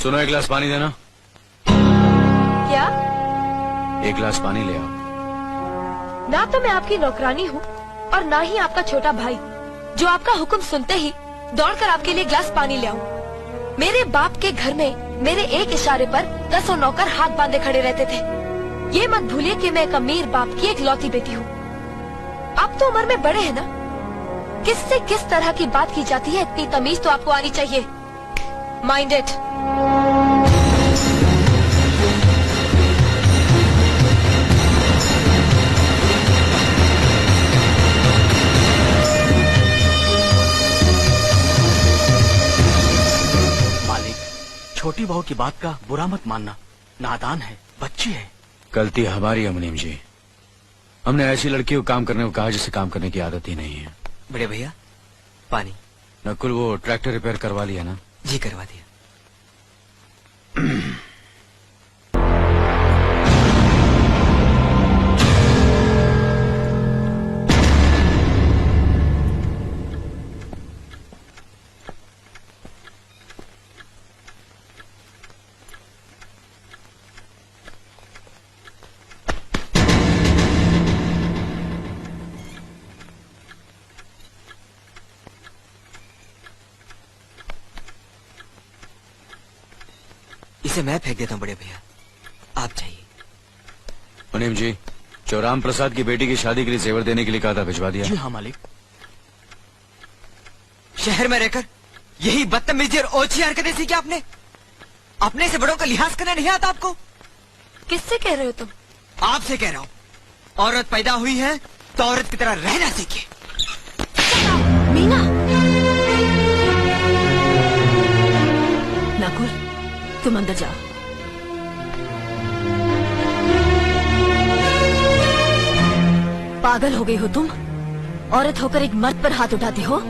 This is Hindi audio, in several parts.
सुनो, एक गिलास पानी देना। क्या? एक गिलास पानी ले आओ। ना तो मैं आपकी नौकरानी हूँ और ना ही आपका छोटा भाई जो आपका हुक्म सुनते ही दौड़कर आपके लिए गिलास पानी ले आऊं। मेरे बाप के घर में मेरे एक इशारे पर 10 नौकर हाथ बांधे खड़े रहते थे। ये मत भूलिए कि मैं एक अमीर बाप की एक लौती बेटी हूँ। आप तो उम्र में बड़े हैं ना, किससे किस तरह की बात की जाती है इतनी तमीज तो आपको आनी चाहिए। Mind it. छोटी बहू की बात का बुरा मत मानना, नादान है, बच्ची है। गलती हमारी है मुनीम जी। हमने ऐसी लड़की को काम करने को कहा जिसे काम करने की आदत ही नहीं है। बड़े भैया पानी। नकुल, वो ट्रैक्टर रिपेयर करवा लिया ना? जी करवा दिया। इसे मैं फेंक देता हूँ बड़े भैया, आप चाहिए। मुनीम जी, जो राम प्रसाद की बेटी की शादी के लिए जेवर देने के लिए कहा था, भिजवा दिया? जी हाँ मालिक। शहर में रहकर यही बदतमीजी और ओछी हरकतें सीखी आपने? अपने से बड़ों का लिहाज करना नहीं आता आपको? किससे कह रहे हो तुम? आपसे कह रहा हूँ। औरत पैदा हुई है तो औरत की तरह रहना सीखे। मीना। नकुल, तुम अंदर जाओ। पागल हो गई हो तुम? औरत होकर एक मर्द पर हाथ उठाती हो?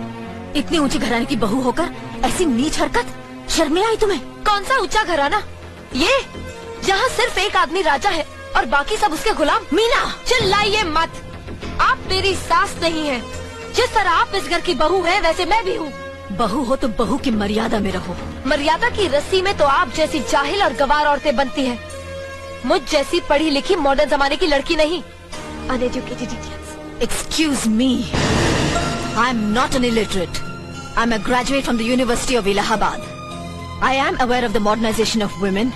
इतनी ऊंची घराने की बहू होकर ऐसी नीच हरकत, शर्म नहीं आई तुम्हें? कौन सा ऊंचा घराना? ये जहाँ सिर्फ एक आदमी राजा है और बाकी सब उसके गुलाम। मीना, चिल्लाइए मत। आप मेरी सास नहीं है। जिस तरह आप इस घर की बहू है वैसे मैं भी हूँ। बहू हो तो बहू की मर्यादा में रहो। मर्यादा की रस्सी में तो आप जैसी जाहिल और गवार औरतें बनती हैं। मुझ जैसी पढ़ी लिखी मॉडर्न जमाने की लड़की नहीं। Uneducated idiots. Excuse me, I am not an illiterate. I am a graduate from the University of Allahabad. I am aware of the modernization of women,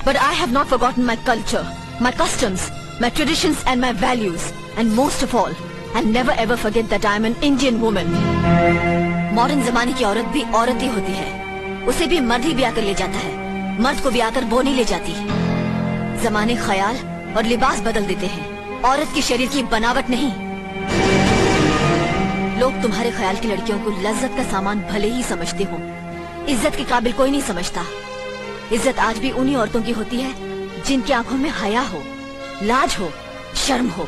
but I have not forgotten my culture, my customs, my traditions and my values, and most of all, I never ever forget that I am an Indian woman. Modern जमाने की औरत भी औरत ही होती है। उसे भी मर्द ही ब्याह कर ले जाता है, मर्द को ब्याह कर वो नहीं ले जाती। जमाने ख्याल और लिबास बदल देते हैं, औरत की शरीर की बनावट नहीं। लोग तुम्हारे ख्याल की लड़कियों को लज्जत का सामान भले ही समझते हो, इज्जत के काबिल कोई नहीं समझता। इज्जत आज भी उन्हीं औरतों की होती है जिनकी आंखों में हया हो, लाज हो, शर्म हो।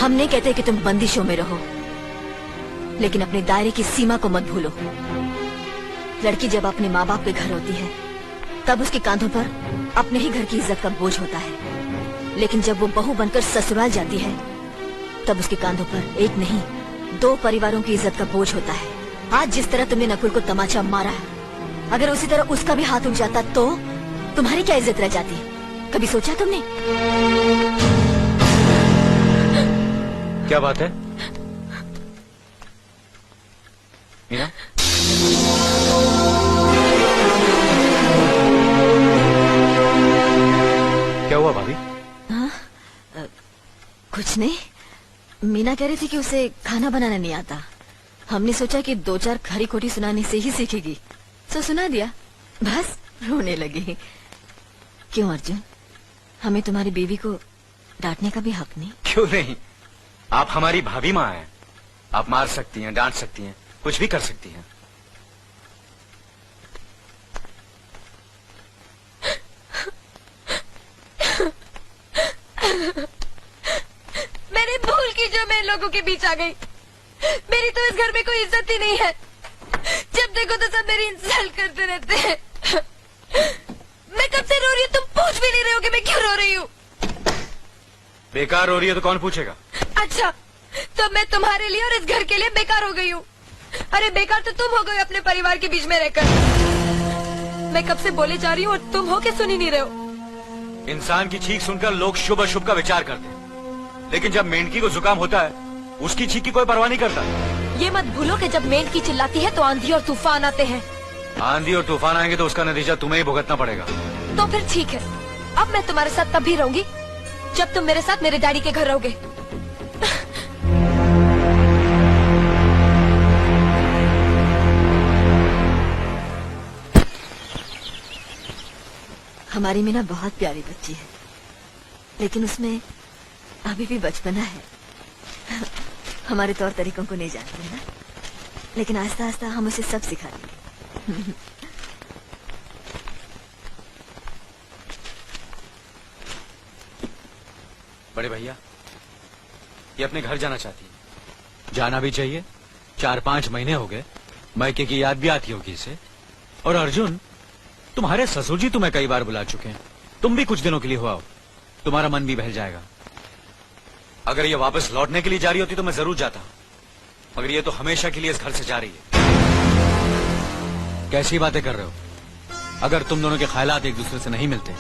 हम नहीं कहते कि तुम बंदिशों में रहो, लेकिन अपने दायरे की सीमा को मत भूलो। लड़की जब अपने माँ बाप के घर होती है तब उसके कांधों पर अपने ही घर की इज्जत का बोझ होता है, लेकिन जब वो बहू बनकर ससुराल जाती है तब उसके कांधों पर एक नहीं 2 परिवारों की इज्जत का बोझ होता है। आज जिस तरह तुमने नकुल को तमाचा मारा, अगर उसी तरह उसका भी हाथ उठ जाता तो तुम्हारी क्या इज्जत रह जाती? कभी सोचा तुमने? क्या बात है मीना? क्या हुआ भाभी? कुछ नहीं। मीना कह रही थी कि उसे खाना बनाना नहीं आता। हमने सोचा कि 2-4 खरी खोटी सुनाने से ही सीखेगी, तो सुना दिया। बस रोने लगी। क्यों अर्जुन, हमें तुम्हारी बीवी को डांटने का भी हक नहीं? क्यों नहीं, आप हमारी भाभी माँ हैं। आप मार सकती हैं, डांट सकती हैं, कुछ भी कर सकती हैं। मैंने भूल की जो मैं लोगों के बीच आ गई। मेरी तो इस घर में कोई इज्जत ही नहीं है। जब देखो तो सब मेरी इंसल्ट करते रहते हैं। मैं कब से रो रही हूँ, तुम पूछ भी नहीं रहे हो कि मैं क्यों रो रही हूँ। बेकार हो रही है तो कौन पूछेगा? अच्छा, तो मैं तुम्हारे लिए और इस घर के लिए बेकार हो गई हूँ। अरे बेकार तो तुम हो गए अपने परिवार के बीच में रहकर। मैं कब से बोले जा रही हूँ और तुम हो के सुन ही नहीं रहे हो। इंसान की चीख सुनकर लोग शुभ अशुभ का विचार करते हैं, लेकिन जब मेंढकी को जुकाम होता है उसकी चीख की कोई परवाह नहीं करता। ये मत भूलो कि जब मेंढकी चिल्लाती है तो आंधी और तूफान आते हैं। आंधी और तूफान आएंगे तो उसका नतीजा तुम्हें ही भुगतना पड़ेगा। तो फिर ठीक है, अब मैं तुम्हारे साथ तब भी रहूंगी जब तुम मेरे साथ मेरे डैडी के घर रहोगे। हमारी मीना बहुत प्यारी बच्ची है, लेकिन उसमें अभी भी बचपना है। हमारे तौर तरीकों को नहीं जानते है ना, लेकिन आस्ता आस्ता हम उसे सब सिखा देंगे। बड़े भैया, ये अपने घर जाना चाहती है। जाना भी चाहिए, 4-5 महीने हो गए, मायके की याद भी आती होगी इसे। और अर्जुन, तुम्हारे ससुर जी तुम्हें कई बार बुला चुके हैं, तुम भी कुछ दिनों के लिए हो आओ, तुम्हारा मन भी बहल जाएगा। अगर ये वापस लौटने के लिए जा रही होती तो मैं जरूर जाता, मगर ये तो हमेशा के लिए इस घर से जा रही है। कैसी बातें कर रहे हो? अगर तुम दोनों के ख्यालात एक दूसरे से नहीं मिलते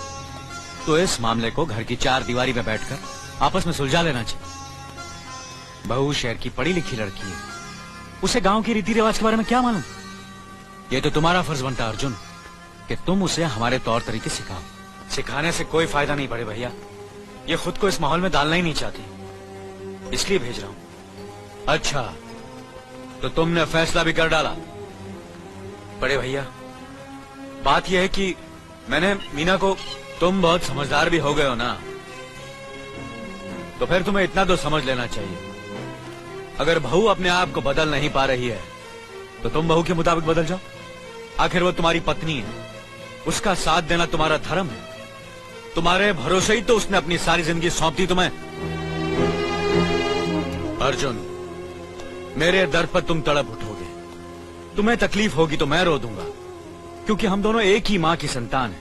तो इस मामले को घर की 4 दीवारी में बैठकर आपस में सुलझा लेना चाहिए। बहू शहर की पढ़ी लिखी लड़की है, उसे गांव के रीति रिवाज के बारे में क्या मालूम? ये तो तुम्हारा फर्ज बनता अर्जुन कि तुम उसे हमारे तौर तरीके सिखाओ। सिखाने से कोई फायदा नहीं बड़े भैया, ये खुद को इस माहौल में डालना ही नहीं चाहती, इसलिए भेज रहा हूं। अच्छा, तो तुमने फैसला भी कर डाला? बड़े भैया, बात यह है कि मैंने मीना को, तुम बहुत समझदार भी हो गए हो ना, तो फिर तुम्हें इतना तो समझ लेना चाहिए, अगर बहू अपने आप को बदल नहीं पा रही है तो तुम बहू के मुताबिक बदल जाओ। आखिर वो तुम्हारी पत्नी है, उसका साथ देना तुम्हारा धर्म है। तुम्हारे भरोसे ही तो उसने अपनी सारी जिंदगी सौंप दी तुम्हें। अर्जुन, मेरे दर पर तुम तड़प उठोगे, तुम्हें तकलीफ होगी तो मैं रो दूंगा, क्योंकि हम दोनों एक ही मां की संतान है,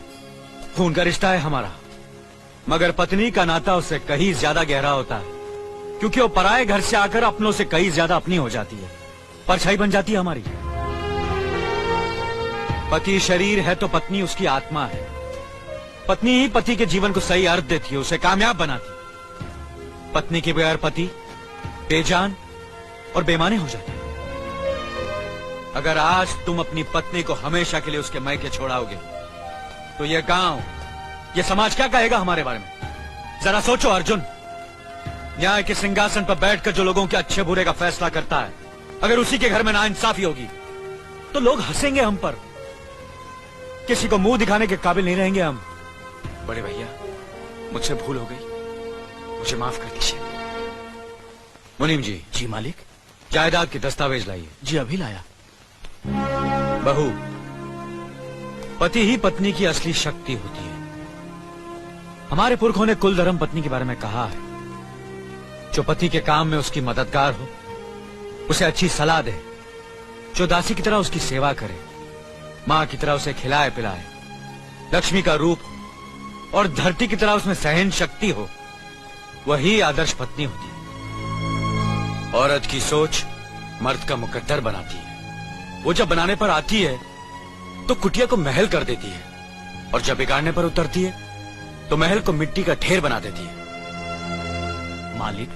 खून का रिश्ता है हमारा। मगर पत्नी का नाता उससे कहीं ज्यादा गहरा होता है, क्योंकि वो पराये घर से आकर अपनों से कहीं ज्यादा अपनी हो जाती है, परछाई बन जाती है हमारी। पति शरीर है तो पत्नी उसकी आत्मा है। पत्नी ही पति के जीवन को सही अर्थ देती है, उसे कामयाब बनाती। पत्नी के बगैर पति बेजान और बेमाने हो जाते हैं। अगर आज तुम अपनी पत्नी को हमेशा के लिए उसके मायके छोड़ाओगे तो यह गांव, यह समाज क्या कहेगा हमारे बारे में? जरा सोचो अर्जुन, न्याय के सिंहासन पर बैठकर जो लोगों के अच्छे बुरे का फैसला करता है, अगर उसी के घर में नाइंसाफी होगी तो लोग हंसेंगे हम पर, किसी को मुंह दिखाने के काबिल नहीं रहेंगे हम। बड़े भैया, मुझसे भूल हो गई, मुझे माफ कर दीजिए। मुनीम जी। जी मालिक। जायदाद के दस्तावेज लाइए। जी अभी लाया। बहू, पति ही पत्नी की असली शक्ति होती है। हमारे पुरखों ने कुल धर्म पत्नी के बारे में कहा है, जो पति के काम में उसकी मददगार हो, उसे अच्छी सलाह दे, जो दासी की तरह उसकी सेवा करे, मां की तरह उसे खिलाए पिलाए, लक्ष्मी का रूप और धरती की तरह उसमें सहन शक्ति हो, वही आदर्श पत्नी होती है। औरत की सोच मर्द का मुकद्दर बनाती है। वो जब बनाने पर आती है तो कुटिया को महल कर देती है, और जब बिगाड़ने पर उतरती है तो महल को मिट्टी का ढेर बना देती है। मालिक,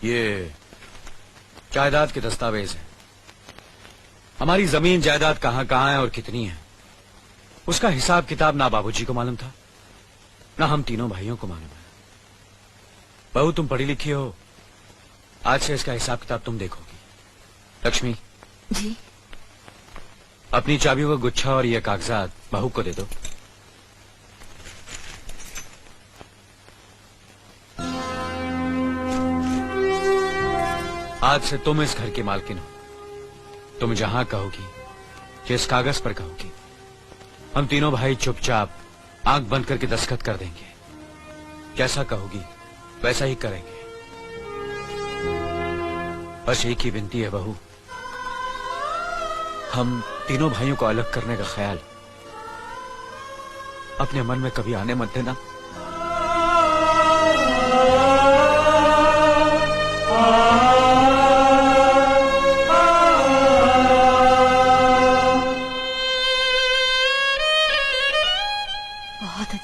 ये जायदाद के दस्तावेज हैं। हमारी जमीन जायदाद कहां कहां है और कितनी है, उसका हिसाब किताब ना बाबूजी को मालूम था, ना हम तीनों भाइयों को मालूम है। बहू, तुम पढ़ी लिखी हो, आज से इसका हिसाब किताब तुम देखोगी। लक्ष्मी जी। अपनी चाबी का गुच्छा और ये कागजात बहू को दे दो। आज से तुम इस घर की मालकिन हो। तुम जहां कहोगी, जिस कागज पर कहोगी, हम तीनों भाई चुपचाप आंख बंद करके दस्तखत कर देंगे। जैसा कहोगी वैसा ही करेंगे। बस एक ही विनती है बहू, हम तीनों भाइयों को अलग करने का ख्याल अपने मन में कभी आने मत देना।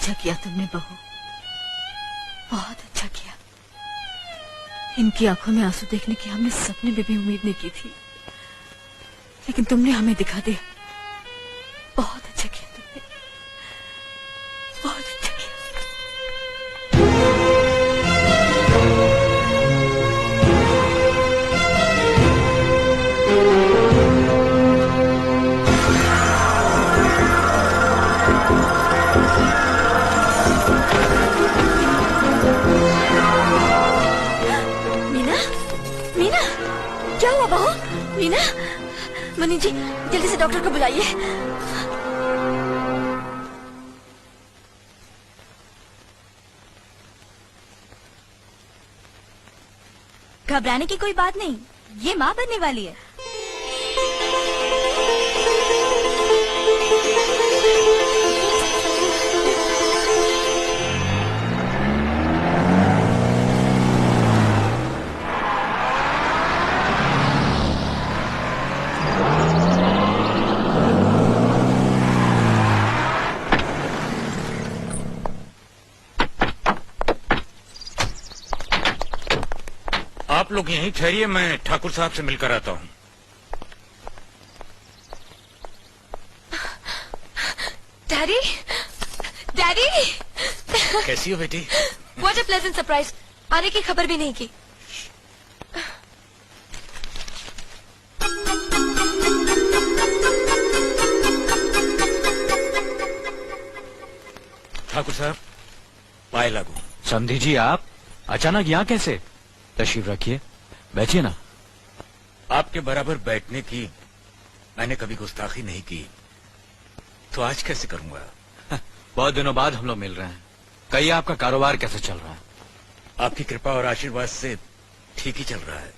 अच्छा किया तुमने बहू, बहुत अच्छा किया। इनकी आंखों में आंसू देखने की हमने सपने में भी उम्मीद नहीं की थी, लेकिन तुमने हमें दिखा दिया। बहुत अच्छा किया तुमने, बहुत अच्छा किया। मीना, मीना, क्या हुआ बहू? मीना, मनी जी जल्दी से डॉक्टर को बुलाइए। घबराने की कोई बात नहीं, ये माँ बनने वाली है। आप लोग यहीं ठहरिए, मैं ठाकुर साहब से मिलकर आता हूँ। डैडी, डैडी, कैसी हो बेटी? What a pleasant surprise. आने की खबर भी नहीं की। ठाकुर साहब, पाए लागू। समधी जी, आप अचानक यहाँ कैसे? तशरीफ रखिए, बैठिए ना। आपके बराबर बैठने की मैंने कभी गुस्ताखी नहीं की, तो आज कैसे करूंगा? बहुत दिनों बाद हम लोग मिल रहे हैं। कहिए, आपका कारोबार कैसे चल रहा है? आपकी कृपा और आशीर्वाद से ठीक ही चल रहा है।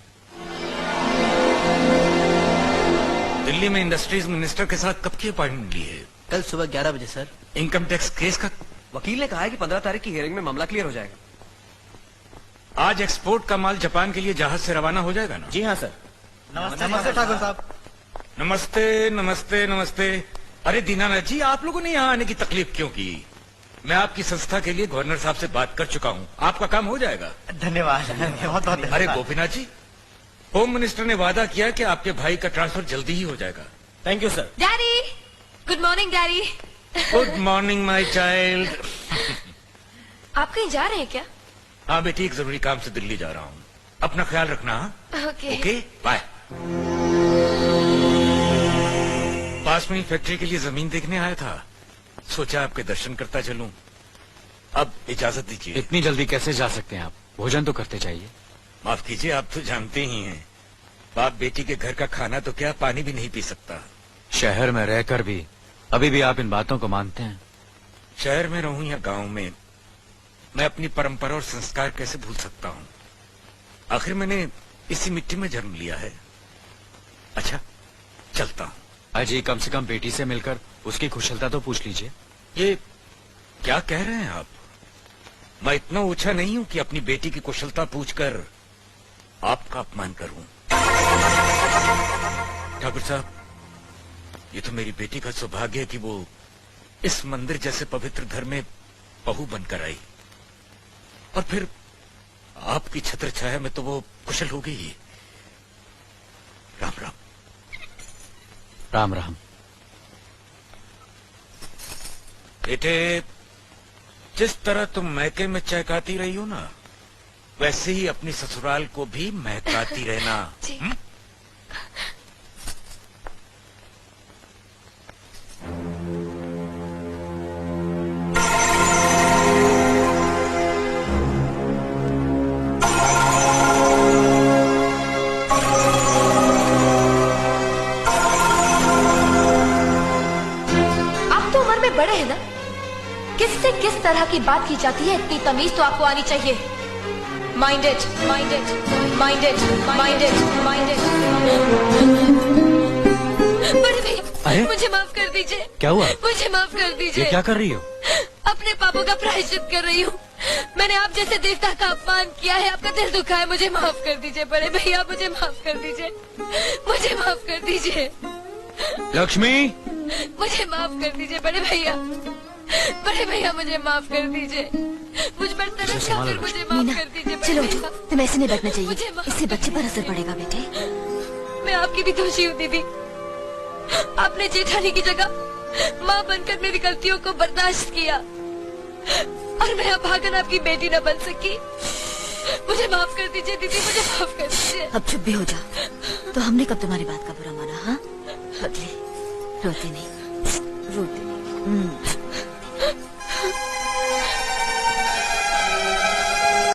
दिल्ली में इंडस्ट्रीज मिनिस्टर के साथ कब की अपॉइंटमेंट ली है? कल सुबह 11 बजे सर। इनकम टैक्स केस का वकील ने कहा है कि 15 तारीख की हियरिंग में मामला क्लियर हो जाएगा। आज एक्सपोर्ट का माल जापान के लिए जहाज से रवाना हो जाएगा ना? जी हाँ सर। नमस्ते ठाकुर साहब। नमस्ते नमस्ते नमस्ते। अरे दीनानाथ जी, आप लोगों ने यहाँ आने की तकलीफ क्यों की? मैं आपकी संस्था के लिए गवर्नर साहब से बात कर चुका हूँ, आपका काम हो जाएगा। धन्यवाद, बहुत बहुत अरे गोपीनाथ जी, होम मिनिस्टर ने वादा किया कि आपके भाई का ट्रांसफर जल्दी ही हो जाएगा। Thank you sir. Daddy, good morning daddy. Good morning my child. आप कहीं जा रहे हैं क्या? हाँ बेटी, एक जरूरी काम से दिल्ली जा रहा हूँ, अपना ख्याल रखना। ओके। Okay, bye. पास में ही फैक्ट्री के लिए जमीन देखने आया था, सोचा आपके दर्शन करता चलूं। अब इजाजत दीजिए। इतनी जल्दी कैसे जा सकते हैं आप? भोजन तो करते जाइए। माफ कीजिए, आप तो जानते ही हैं, बाप बेटी के घर का खाना तो क्या, पानी भी नहीं पी सकता। शहर में रहकर भी अभी भी आप इन बातों को मानते हैं? शहर में रहूं या गांव में, मैं अपनी परंपरा और संस्कार कैसे भूल सकता हूं? आखिर मैंने इसी मिट्टी में जन्म लिया है। अच्छा, चलता हूं। अजी, कम से कम बेटी से मिलकर उसकी कुशलता तो पूछ लीजिए। ये क्या कह रहे हैं आप? मैं इतना ऊंचा नहीं हूं कि अपनी बेटी की कुशलता पूछकर आपका अपमान करूं। ठाकुर साहब, ये तो मेरी बेटी का सौभाग्य है कि वो इस मंदिर जैसे पवित्र घर में बहू बनकर आई, और फिर आपकी छत्र छाया में तो वो कुशल हो गई ही। राम राम। राम राम। बेटे, जिस तरह तुम मैके में चहकाती रही हो ना, वैसे ही अपनी ससुराल को भी महकाती रहना। जी। बड़े हैं ना, किससे किस तरह की बात की जाती है, इतनी तमीज तो आपको आनी चाहिए। Minded, minded, minded, minded, minded. बड़े भैया, अरे? मुझे माफ कर दीजिए। क्या हुआ? मुझे माफ कर दीजिए। ये क्या कर रही हो? अपने पापों का प्रायश्चित कर रही हूँ। मैंने आप जैसे देवता का अपमान किया है, आपका दिल दुखा है, मुझे माफ कर दीजिए बड़े भैया, मुझे माफ कर दीजिए, मुझे माफ कर दीजिए। लक्ष्मी, मुझे माफ कर दीजिए बड़े भैया। बड़े भैया मुझे माफ कर दीजिए, मुझ पर तरस खा कर मुझे माफ मीना, कर दीजिए बड़े चलो भैया। उठो, तुम्हें ऐसे नहीं बैठना मुझे चाहिए, माफ इससे बच्चे पर असर पड़ेगा बेटे। मैं आपकी भी दोषी हूँ दीदी। आपने जेठानी की जगह माँ बनकर मेरी गलतियों को बर्दाश्त किया और मैं अभागन आपकी बेटी न बन सकी। मुझे माफ कर दीजिए दीदी, मुझे माफ कर दीजिए। अब चुप भी हो जा। तो हमने कब तुम्हारी बात का बुरा माना? हाँ, बदले, रोते नहीं, रोते नहीं।